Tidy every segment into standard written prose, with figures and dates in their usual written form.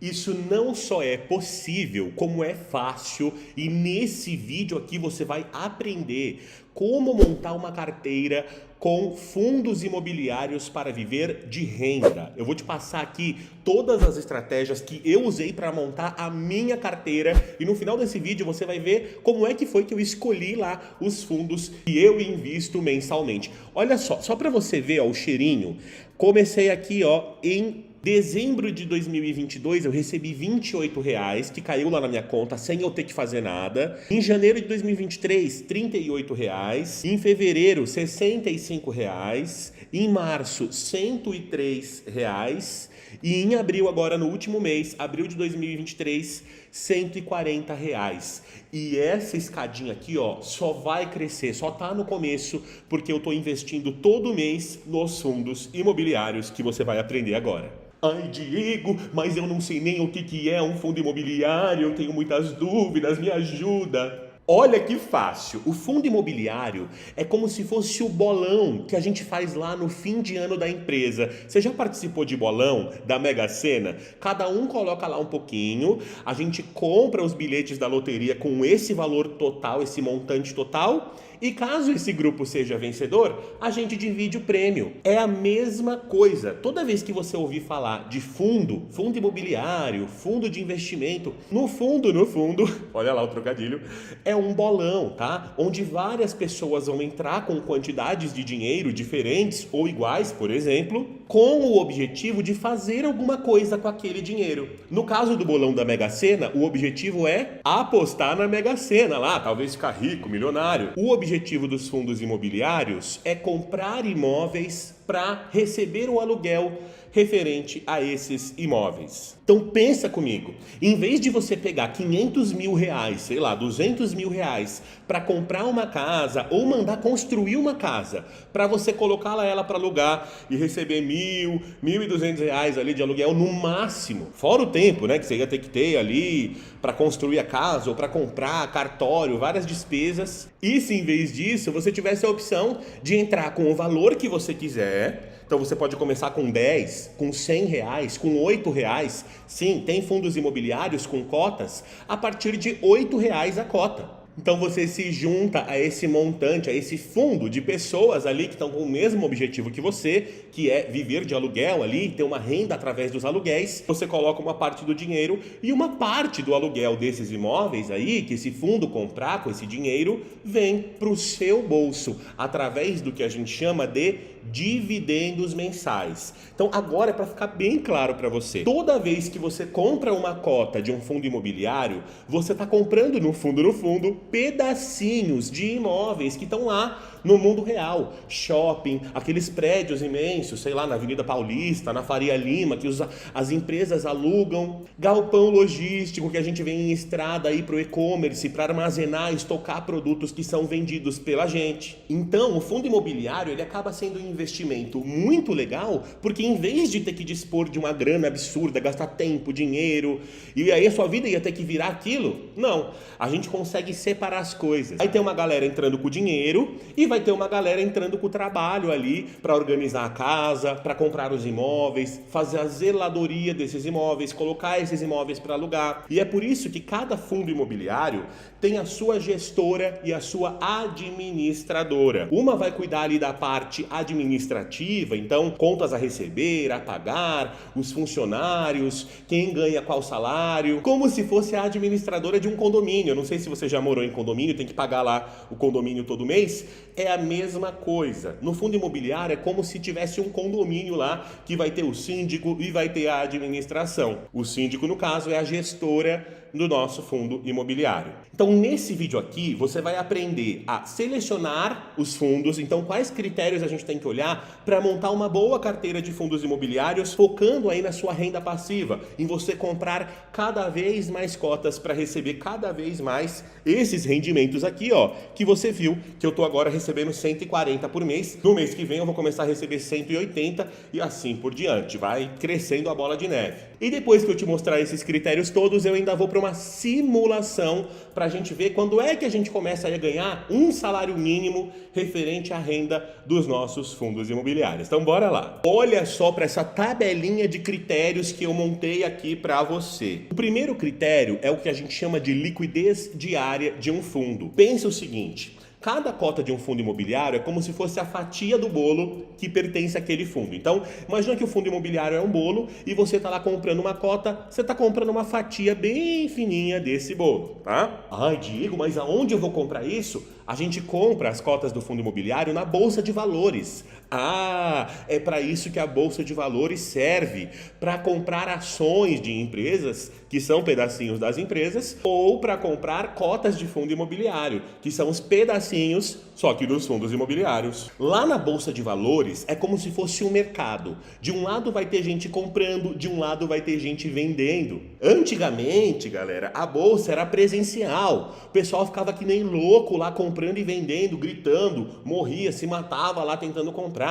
Isso não só é possível, como é fácil, e nesse vídeo aqui você vai aprender como montar uma carteira com fundos imobiliários para viver de renda. Eu vou te passar aqui todas as estratégias que eu usei para montar a minha carteira e no final desse vídeo você vai ver como é que foi que eu escolhi lá os fundos que eu invisto mensalmente. Olha só para você ver ó, o cheirinho, comecei aqui ó, em dezembro de 2022 eu recebi R$ 28, que caiu lá na minha conta sem eu ter que fazer nada. Em janeiro de 2023, R$ 38. Em fevereiro, R$ 65. Em março, R$ 103. E em abril, agora no último mês, abril de 2023, R$ 140. E essa escadinha aqui, ó, só vai crescer, só tá no começo, porque eu tô investindo todo mês nos fundos imobiliários que você vai aprender agora. Ai, Diego, mas eu não sei nem o que é um fundo imobiliário, eu tenho muitas dúvidas, me ajuda. Olha que fácil, o fundo imobiliário é como se fosse o bolão que a gente faz lá no fim de ano da empresa. Você já participou de bolão da Mega Sena? Cada um coloca lá um pouquinho, a gente compra os bilhetes da loteria com esse valor total, esse montante total, e caso esse grupo seja vencedor, a gente divide o prêmio. É a mesma coisa. Toda vez que você ouvir falar de fundo imobiliário, fundo de investimento, no fundo, olha lá o trocadilho, é um bolão, tá? Onde várias pessoas vão entrar com quantidades de dinheiro diferentes ou iguais, por exemplo, com o objetivo de fazer alguma coisa com aquele dinheiro. No caso do bolão da Mega Sena, o objetivo é apostar na Mega Sena lá, talvez ficar rico, milionário. O objetivo dos fundos imobiliários é comprar imóveis para receber o aluguel referente a esses imóveis. Então pensa comigo, em vez de você pegar R$ 500 mil, sei lá, R$ 200 mil para comprar uma casa ou mandar construir uma casa para você colocar ela para alugar e receber R$ 1.200 ali de aluguel no máximo, fora o tempo, né, que você ia ter que ter ali para construir a casa ou para comprar cartório, várias despesas. E se em vez disso você tivesse a opção de entrar com o valor que você quiser. Então você pode começar com 10, com R$ 100, com R$ 8. Sim, tem fundos imobiliários com cotas a partir de R$ 8 a cota. Então você se junta a esse montante, a esse fundo de pessoas ali que estão com o mesmo objetivo que você, que é viver de aluguel ali, ter uma renda através dos aluguéis. Você coloca uma parte do dinheiro e uma parte do aluguel desses imóveis aí, que esse fundo comprar com esse dinheiro, vem para o seu bolso, através do que a gente chama de dividendos mensais. Então agora é para ficar bem claro para você, toda vez que você compra uma cota de um fundo imobiliário, você está comprando no fundo, pedacinhos de imóveis que estão lá no mundo real, shopping, aqueles prédios imensos, sei lá, na Avenida Paulista, na Faria Lima, que as empresas alugam, galpão logístico que a gente vem em estrada aí para o e-commerce, para armazenar, estocar produtos que são vendidos pela gente. Então, o fundo imobiliário, ele acaba sendo um investimento muito legal, porque em vez de ter que dispor de uma grana absurda, gastar tempo, dinheiro, e aí a sua vida ia ter que virar aquilo, não, a gente consegue separar as coisas. Aí tem uma galera entrando com dinheiro e vai ter uma galera entrando com o trabalho ali para organizar a casa, para comprar os imóveis, fazer a zeladoria desses imóveis, colocar esses imóveis para alugar. E é por isso que cada fundo imobiliário tem a sua gestora e a sua administradora. Uma vai cuidar ali da parte administrativa, então contas a receber, a pagar, os funcionários, quem ganha qual salário, como se fosse a administradora de um condomínio. Eu não sei se você já morou em condomínio, tem que pagar lá o condomínio todo mês. É a mesma coisa. No fundo imobiliário é como se tivesse um condomínio lá que vai ter o síndico e vai ter a administração. O síndico, no caso, é a gestora do nosso fundo imobiliário. Então, nesse vídeo aqui, você vai aprender a selecionar os fundos. Então, quais critérios a gente tem que olhar para montar uma boa carteira de fundos imobiliários, focando aí na sua renda passiva, em você comprar cada vez mais cotas para receber cada vez mais esses rendimentos aqui, ó, que você viu que eu tô agora recebendo 140 por mês. No mês que vem eu vou começar a receber 180 e assim por diante. Vai crescendo a bola de neve. E depois que eu te mostrar esses critérios todos, eu ainda vou para uma simulação para a gente ver quando é que a gente começa a ganhar um salário mínimo referente à renda dos nossos fundos imobiliários. Então bora lá. Olha só para essa tabelinha de critérios que eu montei aqui para você. O primeiro critério é o que a gente chama de liquidez diária de um fundo. Pensa o seguinte: cada cota de um fundo imobiliário é como se fosse a fatia do bolo que pertence àquele fundo. Então, imagina que o fundo imobiliário é um bolo e você está lá comprando uma cota, você está comprando uma fatia bem fininha desse bolo, tá? Ai, Diego, mas aonde eu vou comprar isso? A gente compra as cotas do fundo imobiliário na Bolsa de Valores. Ah, é para isso que a Bolsa de Valores serve, para comprar ações de empresas, que são pedacinhos das empresas, ou para comprar cotas de fundo imobiliário, que são os pedacinhos, só que dos fundos imobiliários. Lá na Bolsa de Valores é como se fosse um mercado. De um lado vai ter gente comprando, de um lado vai ter gente vendendo. Antigamente, galera, a bolsa era presencial. O pessoal ficava que nem louco lá comprando e vendendo, gritando, morria, se matava lá tentando comprar.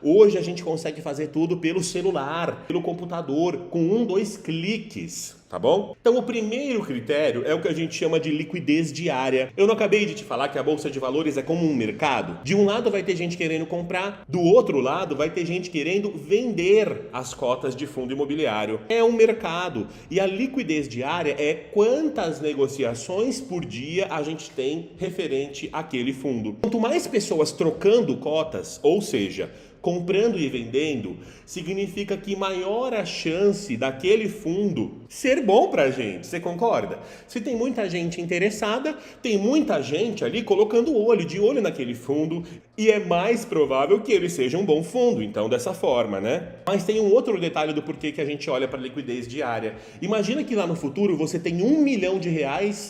Hoje a gente consegue fazer tudo pelo celular, pelo computador, com 1, 2 cliques. Tá bom? Então o primeiro critério é o que a gente chama de liquidez diária. Eu não acabei de te falar que a Bolsa de Valores é como um mercado? De um lado vai ter gente querendo comprar, do outro lado vai ter gente querendo vender as cotas de fundo imobiliário. É um mercado. E a liquidez diária é quantas negociações por dia a gente tem referente àquele fundo. Quanto mais pessoas trocando cotas, ou seja, comprando e vendendo, significa que maior a chance daquele fundo ser bom pra gente, você concorda? Se tem muita gente interessada, tem muita gente ali colocando de olho naquele fundo, e é mais provável que ele seja um bom fundo, então dessa forma, né? Mas tem um outro detalhe do porquê que a gente olha para liquidez diária. Imagina que lá no futuro você tem R$1 milhão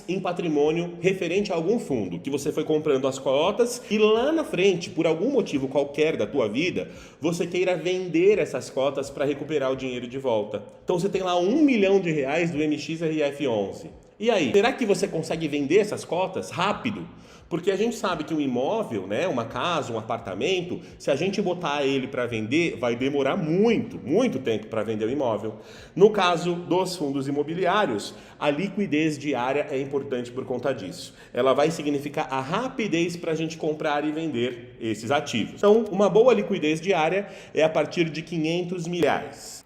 em patrimônio referente a algum fundo, que você foi comprando as cotas, e lá na frente, por algum motivo qualquer da tua vida, você queira vender essas cotas para recuperar o dinheiro de volta. Então você tem lá R$1 milhão do MXRF11. E aí, será que você consegue vender essas cotas rápido? Porque a gente sabe que um imóvel, né, uma casa, um apartamento, se a gente botar ele para vender, vai demorar muito tempo para vender o imóvel. No caso dos fundos imobiliários, a liquidez diária é importante por conta disso. Ela vai significar a rapidez para a gente comprar e vender esses ativos. Então, uma boa liquidez diária é a partir de R$500 mil.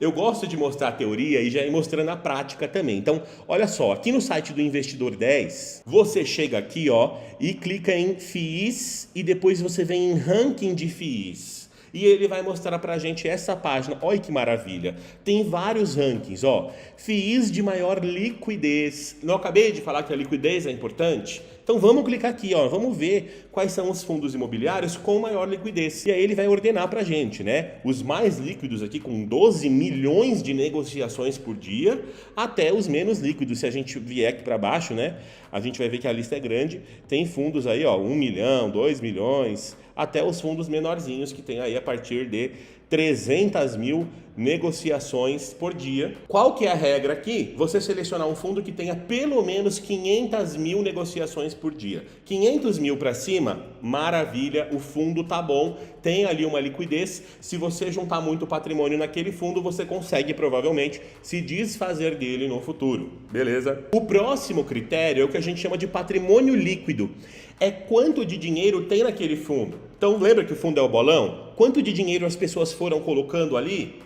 Eu gosto de mostrar a teoria e já ir mostrando a prática também. Então, olha só, aqui no site do Investidor 10, você chega aqui, ó, e clica em FIIs e depois você vem em ranking de FIIs. E ele vai mostrar pra gente essa página. Olha que maravilha. Tem vários rankings, ó. FIIs de maior liquidez. Não acabei de falar que a liquidez é importante? Então vamos clicar aqui, ó. Vamos ver quais são os fundos imobiliários com maior liquidez. E aí ele vai ordenar pra gente, né? Os mais líquidos aqui com 12 milhões de negociações por dia, até os menos líquidos. Se a gente vier aqui para baixo, né? A gente vai ver que a lista é grande. Tem fundos aí, ó, 1 milhão, 2 milhões, até os fundos menorzinhos que tem aí a partir de 300 mil negociações por dia. Qual que é a regra aqui? Você selecionar um fundo que tenha pelo menos 500 mil negociações por dia. 500 mil para cima, maravilha, o fundo tá bom, tem ali uma liquidez. Se você juntar muito patrimônio naquele fundo, você consegue provavelmente se desfazer dele no futuro, beleza? O próximo critério é o que a gente chama de patrimônio líquido. É quanto de dinheiro tem naquele fundo. Então lembra que o fundo é o bolão? Quanto de dinheiro as pessoas foram colocando ali?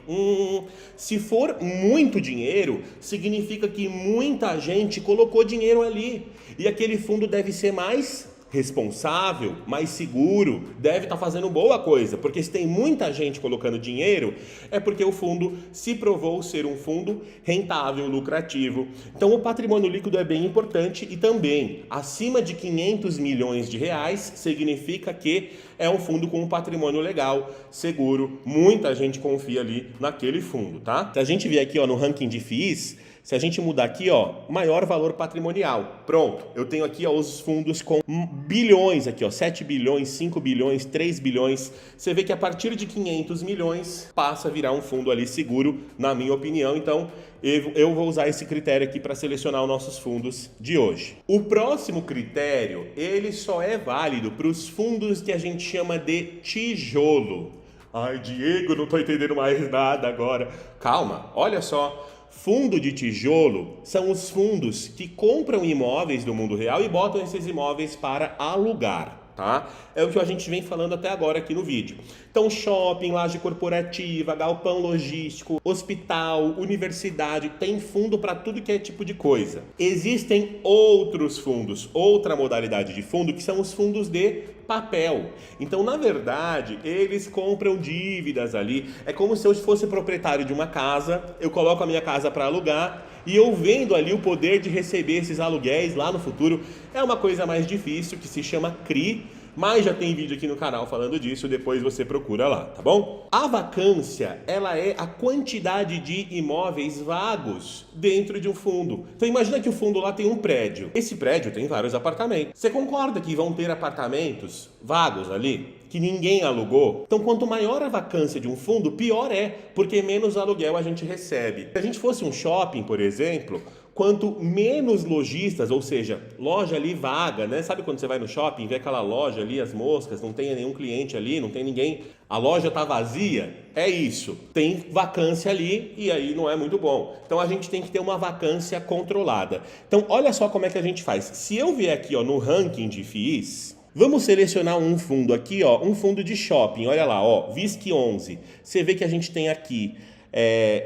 Se for muito dinheiro, significa que muita gente colocou dinheiro ali. E aquele fundo deve ser mais responsável, mais seguro, deve estar fazendo boa coisa, porque se tem muita gente colocando dinheiro, é porque o fundo se provou ser um fundo rentável, lucrativo. Então o patrimônio líquido é bem importante e também, acima de 500 milhões de reais, significa que é um fundo com um patrimônio legal, seguro, muita gente confia ali naquele fundo, tá? Se a gente vier aqui, ó, no ranking de FIIs, se a gente mudar aqui, ó, maior valor patrimonial. Pronto, eu tenho aqui, ó, os fundos com bilhões aqui, ó, 7 bilhões, 5 bilhões, 3 bilhões. Você vê que a partir de 500 milhões passa a virar um fundo ali seguro, na minha opinião. Então, eu vou usar esse critério aqui para selecionar os nossos fundos de hoje. O próximo critério, ele só é válido para os fundos que a gente chama de tijolo. Ai, Diego, não estou entendendo mais nada agora. Calma, olha só. Fundo de tijolo são os fundos que compram imóveis do mundo real e botam esses imóveis para alugar. Tá? É o que a gente vem falando até agora aqui no vídeo. Então, shopping, laje corporativa, galpão logístico, hospital, universidade, tem fundo para tudo que é tipo de coisa. Existem outros fundos, outra modalidade de fundo, que são os fundos de papel. Então, na verdade, eles compram dívidas ali. É como se eu fosse proprietário de uma casa, eu coloco a minha casa para alugar e eu vendo ali o poder de receber esses aluguéis lá no futuro. É uma coisa mais difícil, que se chama CRI, mas já tem vídeo aqui no canal falando disso, depois você procura lá, tá bom? A vacância, ela é a quantidade de imóveis vagos dentro de um fundo. Então imagina que o fundo lá tem um prédio. Esse prédio tem vários apartamentos. Você concorda que vão ter apartamentos vagos ali, que ninguém alugou? Então quanto maior a vacância de um fundo, pior é, porque menos aluguel a gente recebe. Se a gente fosse um shopping, por exemplo, quanto menos lojistas, ou seja, loja ali vaga, né? Sabe quando você vai no shopping, vê aquela loja ali, as moscas, não tem nenhum cliente ali, não tem ninguém, a loja tá vazia? É isso, tem vacância ali e aí não é muito bom. Então a gente tem que ter uma vacância controlada. Então olha só como é que a gente faz. Se eu vier aqui ó, no ranking de FIIs, vamos selecionar um fundo aqui, ó, um fundo de shopping, olha lá, ó, VISC11. Você vê que a gente tem aqui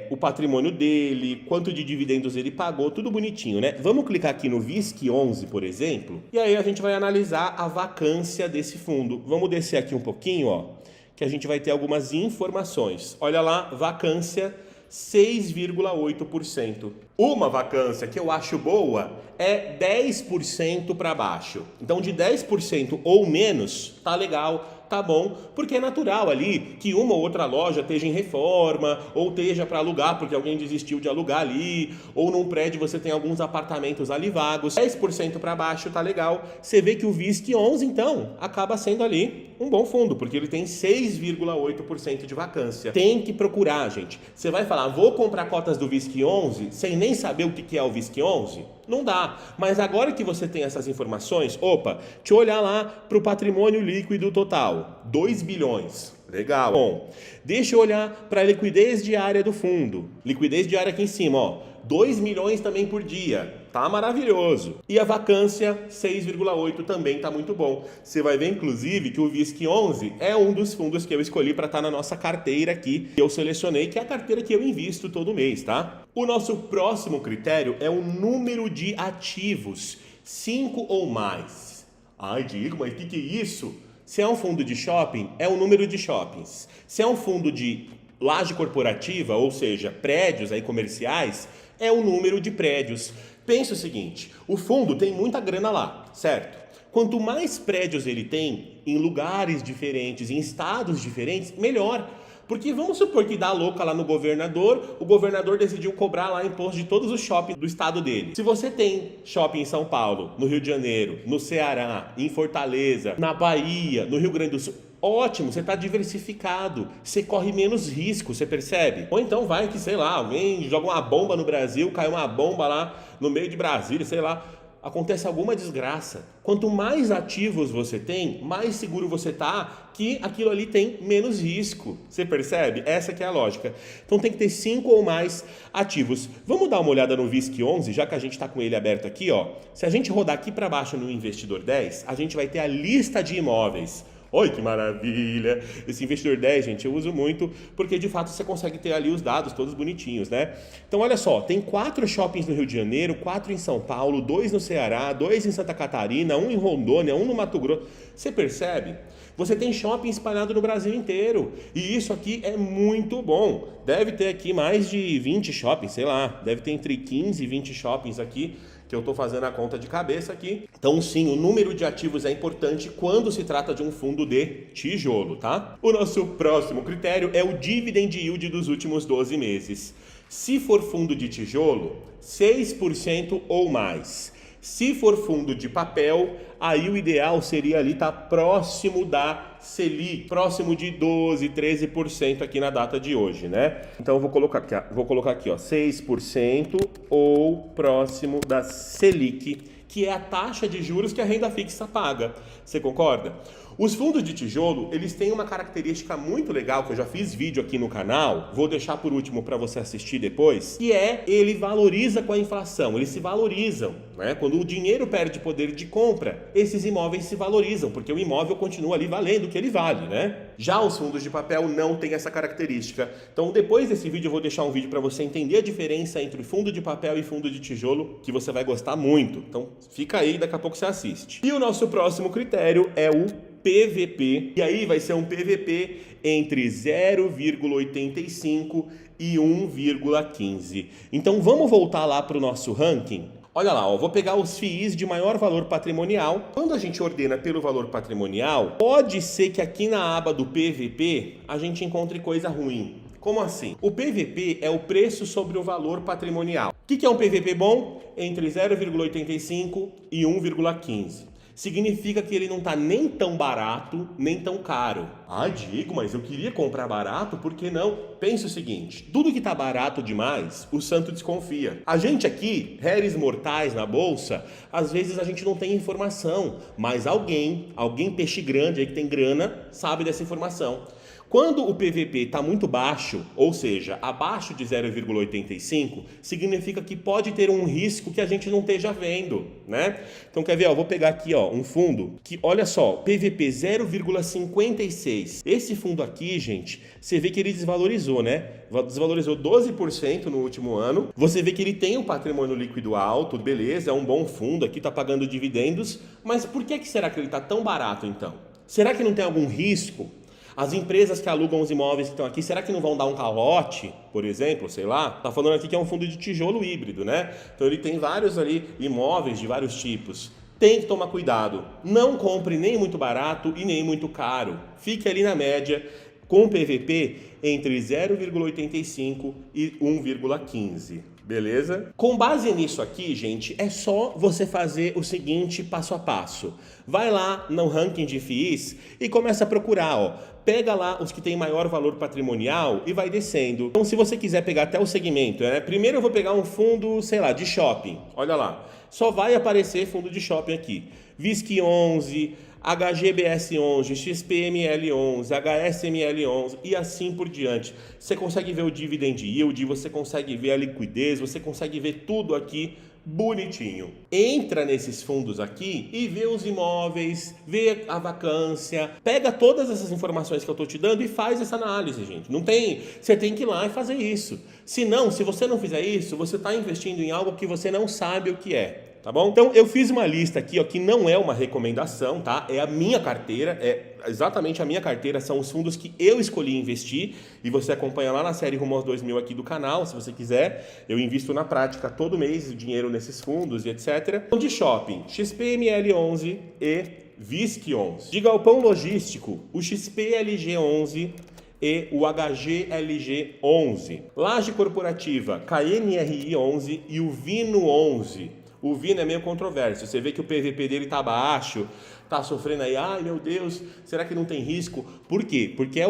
o patrimônio dele, quanto de dividendos ele pagou, tudo bonitinho, né? Vamos clicar aqui no VISC11, por exemplo, e aí a gente vai analisar a vacância desse fundo. Vamos descer aqui um pouquinho, ó, que a gente vai ter algumas informações. Olha lá, vacância 6,8%. Uma vacância que eu acho boa é 10% para baixo. Então de 10% ou menos, tá legal, tá bom, porque é natural ali que uma ou outra loja esteja em reforma, ou esteja para alugar porque alguém desistiu de alugar ali, ou num prédio você tem alguns apartamentos ali vagos. 10% para baixo tá legal. Você vê que o VISC11 então acaba sendo ali um bom fundo, porque ele tem 6,8% de vacância. Tem que procurar, gente. Você vai falar, vou comprar cotas do VISC11 sem nem saber o que é o VISC11? Não dá. Mas agora que você tem essas informações, opa, deixa eu olhar lá para o patrimônio líquido total, 2 bilhões. Legal. Bom, deixa eu olhar para a liquidez diária do fundo. Liquidez diária aqui em cima, ó, 2 milhões também por dia. Tá maravilhoso. E a vacância, 6,8 também tá muito bom. Você vai ver, inclusive, que o VISC11 é um dos fundos que eu escolhi para estar na nossa carteira aqui, que eu selecionei, que é a carteira que eu invisto todo mês, tá? O nosso próximo critério é o número de ativos, 5 ou mais. Ai, Diego, mas o que é isso? Se é um fundo de shopping, é o número de shoppings. Se é um fundo de laje corporativa, ou seja, prédios aí comerciais, é o número de prédios. Pensa o seguinte, o fundo tem muita grana lá, certo? Quanto mais prédios ele tem, em lugares diferentes, em estados diferentes, melhor. Porque vamos supor que dá louca lá no governador, o governador decidiu cobrar lá imposto de todos os shoppings do estado dele. Se você tem shopping em São Paulo, no Rio de Janeiro, no Ceará, em Fortaleza, na Bahia, no Rio Grande do Sul, ótimo, você está diversificado, você corre menos risco, você percebe? Ou então vai que, sei lá, alguém joga uma bomba no Brasil, cai uma bomba lá no meio de Brasília, sei lá, acontece alguma desgraça. Quanto mais ativos você tem, mais seguro você está que aquilo ali tem menos risco. Você percebe? Essa que é a lógica. Então tem que ter 5 ou mais ativos. Vamos dar uma olhada no VISC11, já que a gente está com ele aberto aqui, ó. Se a gente rodar aqui para baixo no Investidor 10, a gente vai ter a lista de imóveis. Oi, que maravilha! Esse Investidor 10, gente, eu uso muito porque, de fato, você consegue ter ali os dados todos bonitinhos, né? Então, olha só, tem 4 shoppings no Rio de Janeiro, 4 em São Paulo, 2 no Ceará, 2 em Santa Catarina, 1 em Rondônia, 1 no Mato Grosso. Você percebe? Você tem shopping espalhado no Brasil inteiro. E isso aqui é muito bom. Deve ter aqui mais de 20 shoppings, sei lá. Deve ter entre 15 e 20 shoppings aqui, que eu estou fazendo a conta de cabeça aqui. Então, sim, o número de ativos é importante quando se trata de um fundo de tijolo, tá? O nosso próximo critério é o dividend yield dos últimos 12 meses. Se for fundo de tijolo, 6% ou mais. Se for fundo de papel, aí o ideal seria ali estar próximo da Selic, próximo de 12, 13% aqui na data de hoje, né? Então eu vou colocar aqui, ó, 6% ou próximo da Selic, que é a taxa de juros que a renda fixa paga. Você concorda? Os fundos de tijolo, eles têm uma característica muito legal, que eu já fiz vídeo aqui no canal, vou deixar por último para você assistir depois, que é, ele valoriza com a inflação, eles se valorizam, né? Quando o dinheiro perde poder de compra, esses imóveis se valorizam, porque o imóvel continua ali valendo o que ele vale, né? Já os fundos de papel não têm essa característica. Então, depois desse vídeo, eu vou deixar um vídeo para você entender a diferença entre fundo de papel e fundo de tijolo, que você vai gostar muito. Então, fica aí, daqui a pouco você assiste. E o nosso próximo critério é o PVP, e aí vai ser um PVP entre 0,85 e 1,15. Então vamos voltar lá para o nosso ranking. Olha lá, ó, vou pegar os FIIs de maior valor patrimonial. Quando a gente ordena pelo valor patrimonial, pode ser que aqui na aba do PVP a gente encontre coisa ruim. Como assim? O PVP é o preço sobre o valor patrimonial. O que é um PVP bom? Entre 0,85 e 1,15. Significa que ele não está nem tão barato, nem tão caro. Ah, Diego, mas eu queria comprar barato, por que não? Pensa o seguinte, tudo que está barato demais, o santo desconfia. A gente aqui, réis mortais na bolsa, às vezes a gente não tem informação, mas alguém peixe grande aí que tem grana, sabe dessa informação. Quando o PVP está muito baixo, ou seja, abaixo de 0,85, significa que pode ter um risco que a gente não esteja vendo, né? Então, quer ver? Ó, vou pegar aqui ó, um fundo que, olha só, PVP 0,56. Esse fundo aqui, gente, você vê que ele desvalorizou, né? Desvalorizou 12% no último ano. Você vê que ele tem um patrimônio líquido alto, beleza, é um bom fundo, aqui está pagando dividendos, mas por que será que ele está tão barato então? Será que não tem algum risco? As empresas que alugam os imóveis que estão aqui, será que não vão dar um calote, por exemplo, sei lá? Tá falando aqui que é um fundo de tijolo híbrido, né? Então ele tem vários ali imóveis de vários tipos. Tem que tomar cuidado. Não compre nem muito barato e nem muito caro. Fique ali na média com PVP entre 0,85 e 1,15. Beleza? Com base nisso aqui, gente, é só você fazer o seguinte passo a passo. Vai lá no ranking de FIIs e começa a procurar, ó. Pega lá os que têm maior valor patrimonial e vai descendo. Então, se você quiser pegar até o segmento, né? Primeiro eu vou pegar um fundo, sei lá, de shopping. Olha lá. Só vai aparecer fundo de shopping aqui. VISC 11, HGBS 11, XPML 11, HSML 11 e assim por diante. Você consegue ver o dividend yield, você consegue ver a liquidez, você consegue ver tudo aqui bonitinho. Entra nesses fundos aqui e vê os imóveis, vê a vacância, pega todas essas informações que eu estou te dando e faz essa análise, gente. Não tem, você tem que ir lá e fazer isso. Se você não fizer isso, você está investindo em algo que você não sabe o que é. Tá bom? Então eu fiz uma lista aqui, ó, que não é uma recomendação, tá? É a minha carteira, é exatamente a minha carteira, são os fundos que eu escolhi investir e você acompanha lá na série Rumo aos 2000 aqui do canal, se você quiser. Eu invisto na prática todo mês o dinheiro nesses fundos e etc. De shopping, XPML 11 e VISC 11. De galpão logístico, o XPLG 11 e o HGLG 11. Laje corporativa, KNRI 11 e o Vino 11. O Vino é meio controverso, você vê que o PVP dele está baixo, está sofrendo aí, ai meu Deus, será que não tem risco? Por quê? Porque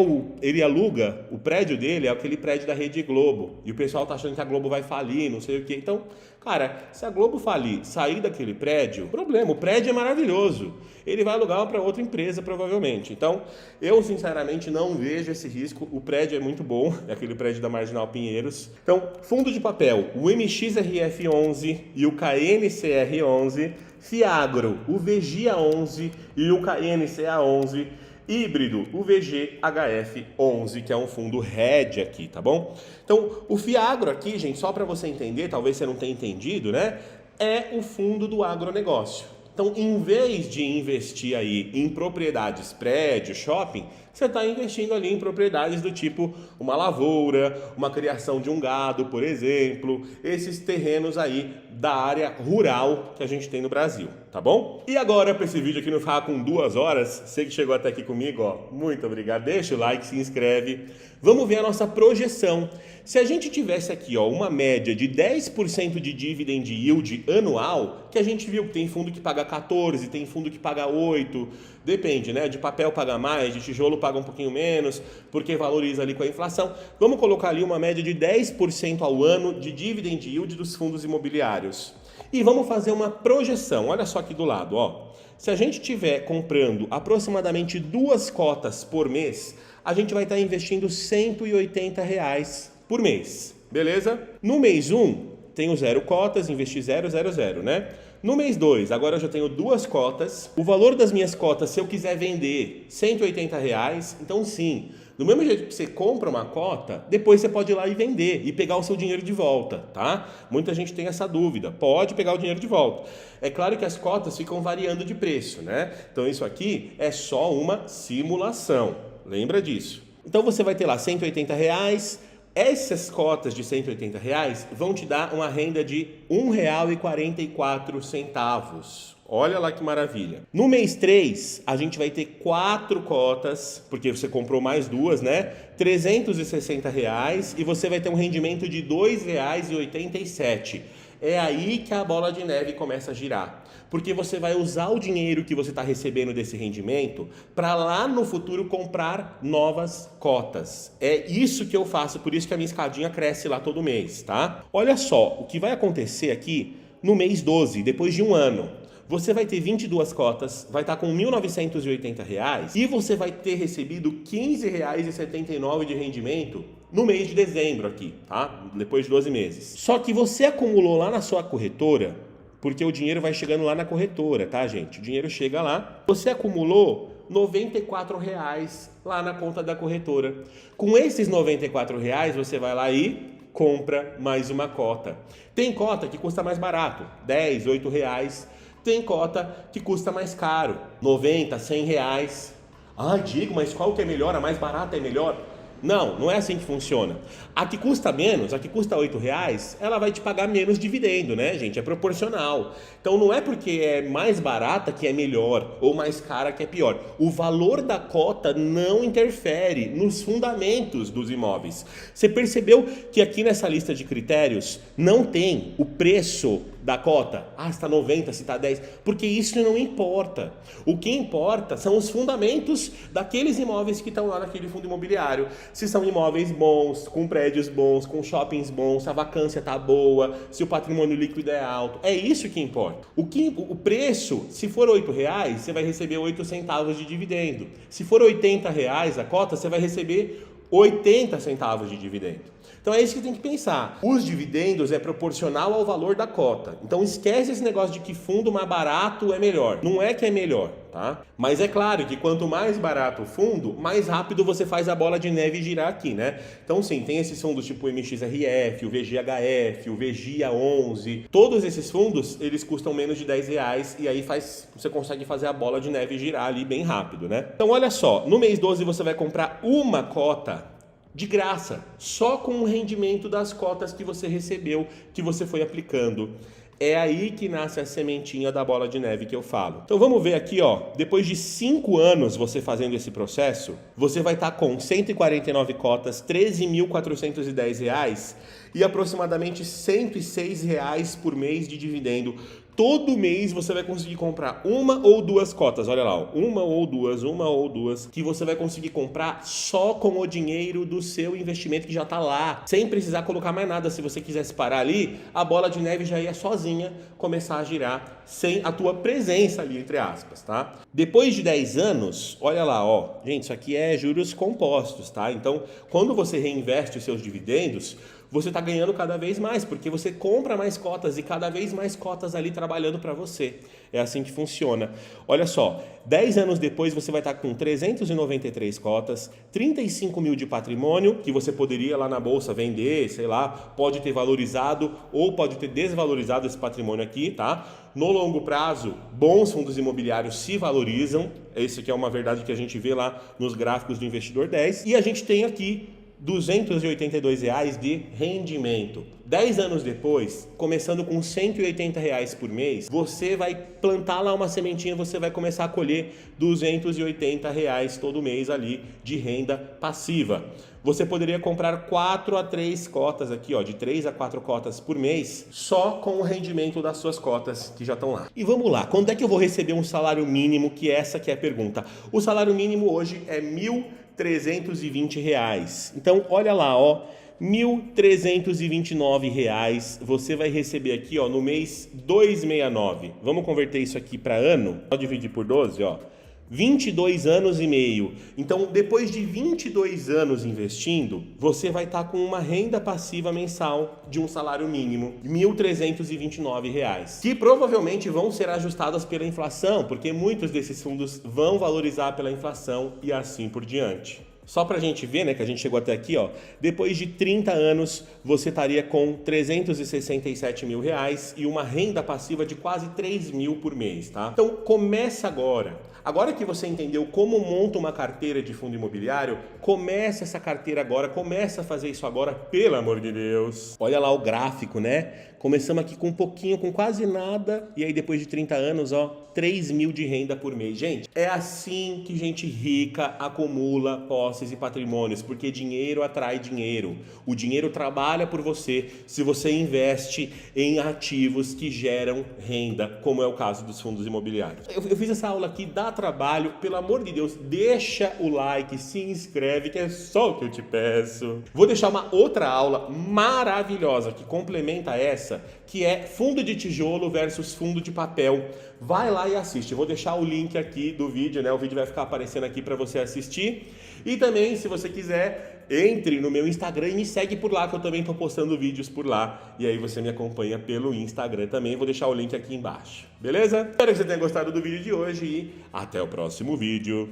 ele aluga, o prédio dele é aquele prédio da Rede Globo, e o pessoal está achando que a Globo vai falir, não sei o quê. Então, cara, se a Globo falir, sair daquele prédio, problema, o prédio é maravilhoso, ele vai alugar para outra empresa provavelmente. Então, eu sinceramente não vejo esse risco, o prédio é muito bom, é aquele prédio da Marginal Pinheiros. Então, fundo de papel, o MXRF 11 e o KNCR 11, Fiagro, o VGIA 11 e o KNCA 11, híbrido, o VGHF 11, que é um fundo RED aqui, tá bom? Então, o Fiagro aqui, gente, só para você entender, talvez você não tenha entendido, né? É o fundo do agronegócio. Então, em vez de investir aí em propriedades, prédio, shopping, você está investindo ali em propriedades do tipo uma lavoura, uma criação de um gado, por exemplo, esses terrenos aí da área rural que a gente tem no Brasil, tá bom? E agora, para esse vídeo aqui não ficar com 2 horas, você que chegou até aqui comigo, ó, muito obrigado, deixa o like, se inscreve. Vamos ver a nossa projeção. Se a gente tivesse aqui, ó, uma média de 10% de dividend yield anual, que a gente viu que tem fundo que paga 14, tem fundo que paga 8, Depende, né? De papel paga mais, de tijolo paga um pouquinho menos, porque valoriza ali com a inflação. Vamos colocar ali uma média de 10% ao ano de dividend yield dos fundos imobiliários. E vamos fazer uma projeção. Olha só aqui do lado, ó. Se a gente estiver comprando aproximadamente 2 cotas por mês, a gente vai estar investindo R$180 por mês, beleza? No mês 1, tenho 0 cotas, investi 0, 0, 0, né? No mês 2, agora eu já tenho 2 cotas. O valor das minhas cotas, se eu quiser vender, R$180, então sim, do mesmo jeito que você compra uma cota, depois você pode ir lá e vender e pegar o seu dinheiro de volta, tá? Muita gente tem essa dúvida, pode pegar o dinheiro de volta. É claro que as cotas ficam variando de preço, né? Então isso aqui é só uma simulação, lembra disso. Então você vai ter lá R$180, essas cotas de R$180 vão te dar uma renda de R$1,44. Olha lá que maravilha. No mês 3, a gente vai ter 4 cotas, porque você comprou mais 2, né? R$360 e você vai ter um rendimento de R$2,87. É aí que a bola de neve começa a girar. Porque você vai usar o dinheiro que você está recebendo desse rendimento para lá no futuro comprar novas cotas. É isso que eu faço, por isso que a minha escadinha cresce lá todo mês, tá? Olha só, o que vai acontecer aqui no mês 12, depois de um ano. Você vai ter 22 cotas, vai estar com R$1.980 e você vai ter recebido R$15,79 de rendimento no mês de dezembro aqui, tá? Depois de 12 meses. Só que você acumulou lá na sua corretora, porque o dinheiro vai chegando lá na corretora, tá, gente? O dinheiro chega lá. Você acumulou R$94 lá na conta da corretora. Com esses R$94, você vai lá e compra mais uma cota. Tem cota que custa mais barato, R$10, R$8. Tem cota que custa mais caro, R$90, R$100. Ah, Diego, mas qual que é melhor? A mais barata é melhor? Não, não é assim que funciona. A que custa menos, a que custa R$8, ela vai te pagar menos dividendo, né, gente? É proporcional. Então não é porque é mais barata que é melhor ou mais cara que é pior. O valor da cota não interfere nos fundamentos dos imóveis. Você percebeu que aqui nessa lista de critérios não tem o preço da cota? Ah, se está 90, se está 10, porque isso não importa. O que importa são os fundamentos daqueles imóveis que estão lá naquele fundo imobiliário. Se são imóveis bons, com prédios bons, com shoppings bons, se a vacância está boa, se o patrimônio líquido é alto. É isso que importa. O preço, se for R$8, você vai receber 8 centavos de dividendo. Se for R$80 a cota, você vai receber 80 centavos de dividendo. Então é isso que tem que pensar. Os dividendos é proporcional ao valor da cota. Então esquece esse negócio de que fundo mais barato é melhor. Não é que é melhor, tá? Mas é claro que quanto mais barato o fundo, mais rápido você faz a bola de neve girar aqui, né? Então sim, tem esses fundos tipo o MXRF, o VGHF, o VGIA11. Todos esses fundos, eles custam menos de R$10 e aí você consegue fazer a bola de neve girar ali bem rápido, né? Então olha só, no mês 12 você vai comprar uma cota de graça, só com o rendimento das cotas que você recebeu, que você foi aplicando. É aí que nasce a sementinha da bola de neve que eu falo. Então vamos ver aqui, ó. Depois de 5 anos você fazendo esse processo, você vai estar com 149 cotas, R$13.410 e aproximadamente R$106 por mês de dividendo. Todo mês você vai conseguir comprar uma ou duas cotas, olha lá, uma ou duas, que você vai conseguir comprar só com o dinheiro do seu investimento que já está lá, sem precisar colocar mais nada. Se você quisesse parar ali, a bola de neve já ia sozinha começar a girar, sem a tua presença ali, entre aspas, tá? Depois de 10 anos, olha lá, ó, gente, isso aqui é juros compostos, tá? Então, quando você reinveste os seus dividendos, você está ganhando cada vez mais, porque você compra mais cotas e cada vez mais cotas ali trabalhando para você. É assim que funciona. Olha só, 10 anos depois você vai estar com 393 cotas, 35 mil de patrimônio, que você poderia lá na bolsa vender, sei lá, pode ter valorizado ou pode ter desvalorizado esse patrimônio aqui, tá? No longo prazo, bons fundos imobiliários se valorizam. Esse aqui é uma verdade que a gente vê lá nos gráficos do Investidor 10. E a gente tem aqui R$282 de rendimento. 10 anos depois, começando com R$180 por mês, você vai plantar lá uma sementinha, você vai começar a colher R$280 todo mês ali de renda passiva. você poderia comprar 4 a 3 cotas aqui, ó, de 3 a 4 cotas por mês, só com o rendimento das suas cotas que já estão lá. E vamos lá, quando é que eu vou receber um salário mínimo, que essa que é a pergunta? O salário mínimo hoje é R$ 1.320. Então, olha lá, ó, R$ 1.329 você vai receber aqui, ó, no mês 269. Vamos converter isso aqui para ano? Vou dividir por 12, ó. 22 anos e meio. Então, depois de 22 anos investindo, você vai estar com uma renda passiva mensal de um salário mínimo de R$ 1.329, que provavelmente vão ser ajustadas pela inflação, porque muitos desses fundos vão valorizar pela inflação e assim por diante. Só pra gente ver, né, que a gente chegou até aqui, ó, depois de 30 anos, você estaria com R$ 367 mil e uma renda passiva de quase 3 mil por mês, tá? Então, começa agora. Agora que você entendeu como monta uma carteira de fundo imobiliário, começa essa carteira agora, começa a fazer isso agora, pelo amor de Deus. Olha lá o gráfico, né? Começamos aqui com um pouquinho, com quase nada, e aí depois de 30 anos, ó, 3 mil de renda por mês. Gente, é assim que gente rica acumula posses e patrimônios, porque dinheiro atrai dinheiro. O dinheiro trabalha por você se você investe em ativos que geram renda, como é o caso dos fundos imobiliários. Eu fiz essa aula aqui, dá trabalho, pelo amor de Deus, deixa o like, se inscreve, que é só o que eu te peço. Vou deixar uma outra aula maravilhosa que complementa essa, que é fundo de tijolo versus fundo de papel. Vai lá e assiste. Eu vou deixar o link aqui do vídeo, né? O vídeo vai ficar aparecendo aqui para você assistir. E também, se você quiser, entre no meu Instagram e me segue por lá, que eu também estou postando vídeos por lá. E aí você me acompanha pelo Instagram também. Vou deixar o link aqui embaixo. Beleza? Espero que você tenha gostado do vídeo de hoje e até o próximo vídeo.